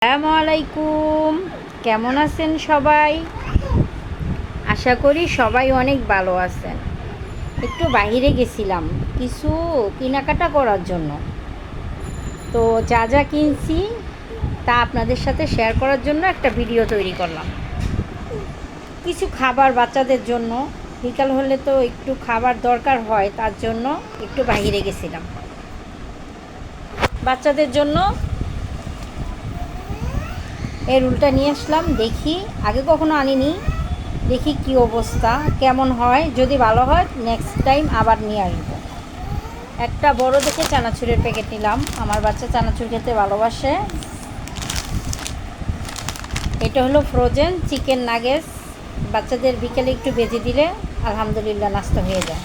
আসসালামু আলাইকুম। কেমন আছেন সবাই? আশা করি সবাই অনেক ভালো আছেন। একটু বাইরে গেছিলাম কিছু কেনাকাটা করার জন্য। তো যা যা কিনছি তা আপনাদের সাথে শেয়ার করার জন্য একটা ভিডিও তৈরি করলাম। কিছু খাবার বাচ্চাদের জন্য, বিকাল হলে তো একটু খাবার দরকার হয়, তার জন্য একটু বাইরে গেছিলাম বাচ্চাদের জন্য। এই রুলটা নিয়ে আসলাম, দেখি আগে কখনো আনিনি, দেখি কি অবস্থা, কেমন হয়। যদি ভালো হয় নেক্সট টাইম আবার নিয়ে আসবো। একটা বড় দেখে চানাচুরের প্যাকেট নিলাম, আমার বাচ্চা চানাচুর খেতে ভালোবাসে। এটা হলো ফ্রোজেন চিকেন নাগেটস, বাচ্চাদের বিকেলে একটু ভেজে দিলে আলহামদুলিল্লাহ নাস্তা হয়ে যায়।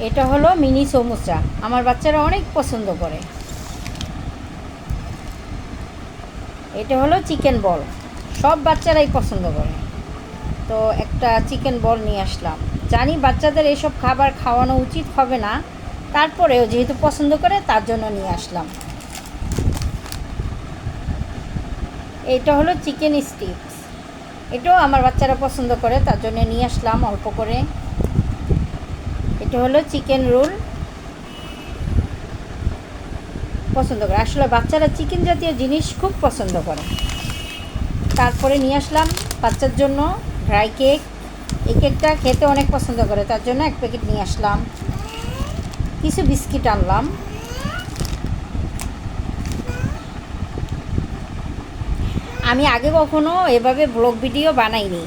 এটা হলো মিনি সমুচা, আমার বাচ্চারা অনেক পছন্দ করে। এটা হলো চিকেন বল, সব বাচ্চারাই পছন্দ করে। তো একটা চিকেন বল নিয়ে আসলাম। জানি বাচ্চাদের এসব খাবার খাওয়ানো উচিত হবে না, তারপরেও যেহেতু পছন্দ করে তার জন্য নিয়ে আসলাম। এইটা হলো চিকেন স্টিক্স, এটাও আমার বাচ্চারা পছন্দ করে, তার জন্য নিয়ে আসলাম অল্প করে। এটা হলো চিকেন রোল, পছন্দ করে, আসলে বাচ্চারা চিকেন জাতীয় জিনিস খুব পছন্দ করে। তারপরে নিয়ে আসলাম বাচ্চার জন্য ড্রাই কেক, এই কেকটা খেতে অনেক পছন্দ করে, তার জন্য এক প্যাকেট নিয়ে আসলাম। কিছু বিস্কিট আনলাম। আমি আগে কখনো এভাবে ব্লগ ভিডিও বানাইনি।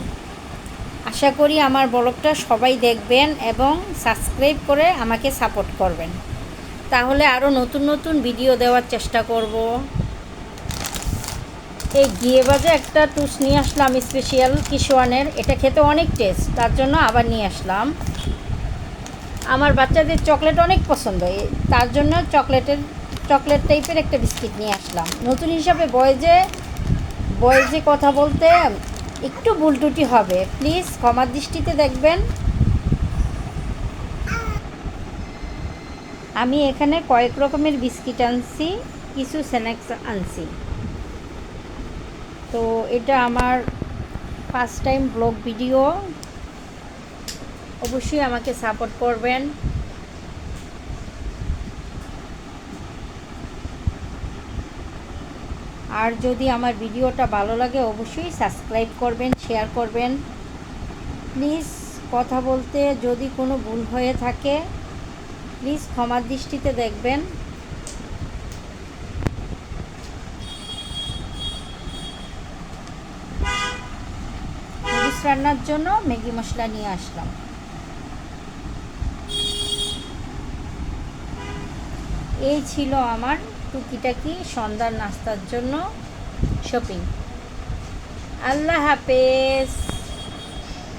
আশা করি আমার ব্লগটা সবাই দেখবেন এবং সাবস্ক্রাইব করে আমাকে সাপোর্ট করবেন, তাহলে আরও নতুন নতুন ভিডিও দেওয়ার চেষ্টা করব। এই ঘিয়ে ভাজা একটা টুস নিয়ে আসলাম স্পেশাল কিশোয়ানের, এটা খেতে অনেক টেস্ট, তার জন্য আবার নিয়ে আসলাম। আমার বাচ্চাদের চকলেট অনেক পছন্দ, তার জন্য চকলেট টাইপের একটা বিস্কিট নিয়ে আসলাম। নতুন হিসাবে বয়েজে কথা বলতে একটু ভুল ত্রুটি হবে, প্লিজ ক্ষমার দৃষ্টিতে দেখবেন। আমি এখানে কয়েক রকমের বিস্কিট আনছি, কিছু স্ন্যাক্স আনছি। তো এটা আমার ফার্স্ট টাইম ব্লগ ভিডিও, অবশ্যই আমাকে সাপোর্ট করবেন। আর যদি আমার ভিডিওটা ভালো লাগে অবশ্যই সাবস্ক্রাইব করবেন, শেয়ার করবেন। প্লিজ কথা বলতে যদি কোনো ভুল হয়ে থাকে প্লিজ ক্ষমার দৃষ্টিতে দেখবেন। নুডলস রান্নার জন্য ম্যাগি মশলা নিয়ে আসলাম। এই ছিল আমার টুকিটাকি সন্ধ্যার নাস্তার জন্য শপিং। আল্লাহ হাফেজ।